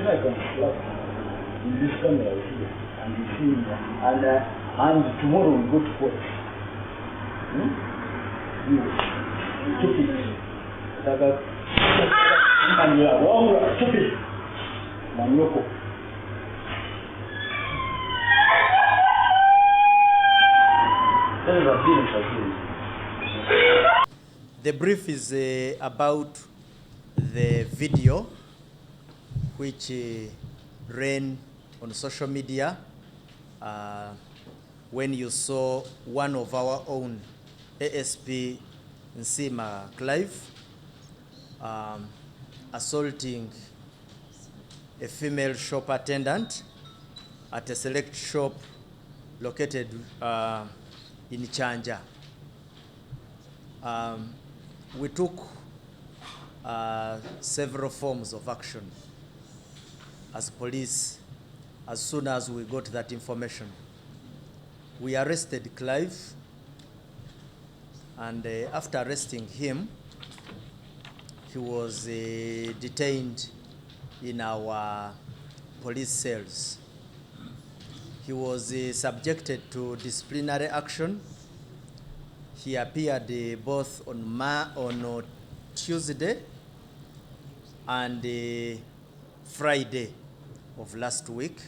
Then I can flash in this camera here, and you see me. And tomorrow we go to court. You took it. And you are wrong, took it. Manyoko. The brief is about the video which ran on social media when you saw one of our own ASP Nsima Clive assaulting a female shop attendant at a select shop located in Chanja. We took several forms of action as police as soon as we got that information. We arrested Clive, and after arresting him, he was detained in our police cells. He was subjected to disciplinary action. He appeared both on Tuesday and Friday of last week.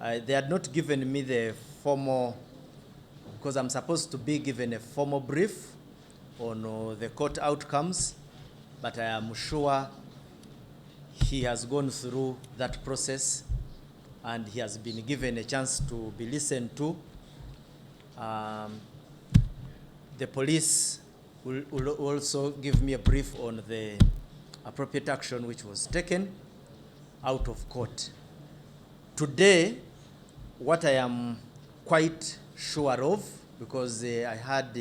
They had not given me the formal, because I'm supposed to be given a formal brief on the court outcomes, but I am sure he has gone through that process and he has been given a chance to be listened to. The police will also give me a brief on the appropriate action which was taken out of court. Today, what I am quite sure of, because I had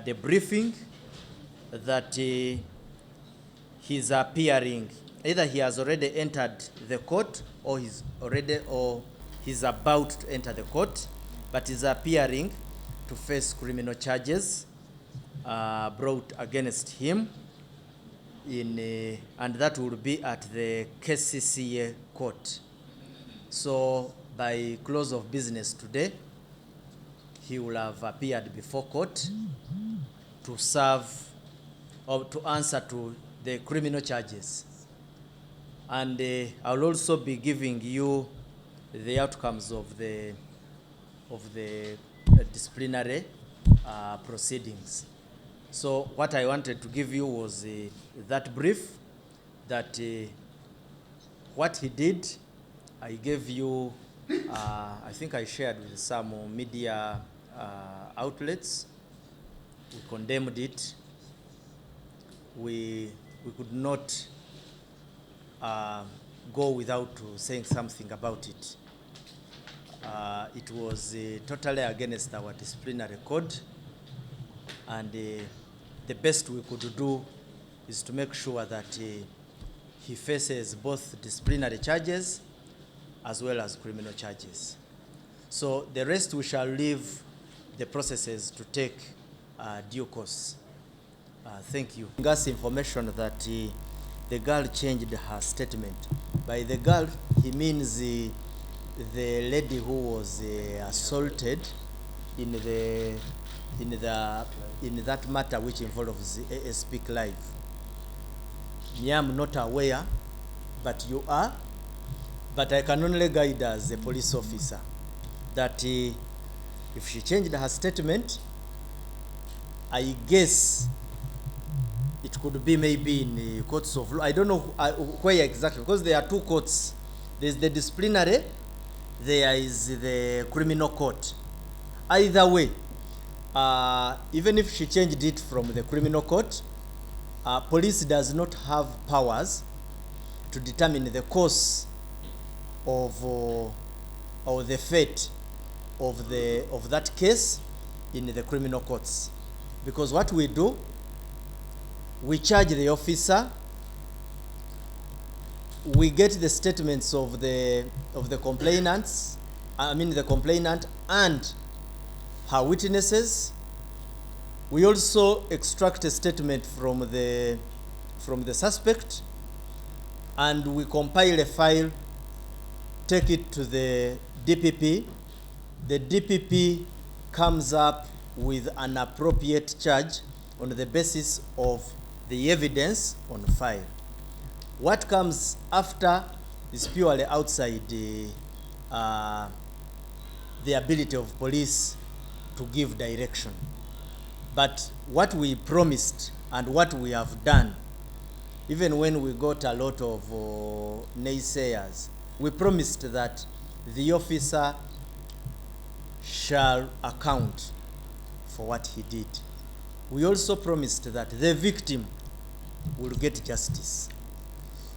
a briefing that he's appearing, either he has already entered the court or he's about to enter the court, but he's appearing to face criminal charges brought against him and that will be at the KCCA court. So by close of business today, he will have appeared before court to serve or to answer to the criminal charges. And I'll also be giving you the outcomes of the disciplinary proceedings. So what I wanted to give you was that brief, that what he did, I gave you, I think I shared with some media outlets. We condemned it. We could not go without saying something about it. It was totally against our disciplinary code, and the best we could do is to make sure that he faces both disciplinary charges as well as criminal charges. So the rest we shall leave the processes to take due course. Thank you. Gas information that the girl changed her statement. By the girl, he means the lady who was assaulted in that matter which involves ASP Clive. I am not aware, but you are. But I can only guide as a police officer that if she changed her statement, I guess it could be maybe in the courts of law. I don't know where exactly, because there are two courts. There's the disciplinary, there is the criminal court. Either way, even if she changed it from the criminal court, police does not have powers to determine the course of the fate of that case in the criminal courts. Because what we do, we charge the officer, we get the statements of the complainants, the complainant and her witnesses. We also extract a statement from the suspect. and we compile a file, take it to the DPP. The DPP comes up with an appropriate charge on the basis of the evidence on file. What comes after is purely outside the ability of police to give direction. But what we promised and what we have done, even when we got a lot of naysayers, we promised that the officer shall account for what he did. We also promised that the victim will get justice.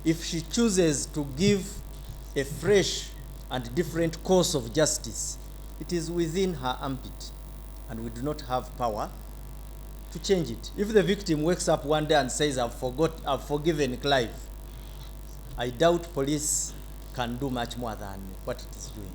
If she chooses to give a fresh and different course of justice, it is within her ambit, and we do not have power to change it. If the victim wakes up one day and says, I've forgiven Clive, I doubt police can do much more than what it is doing.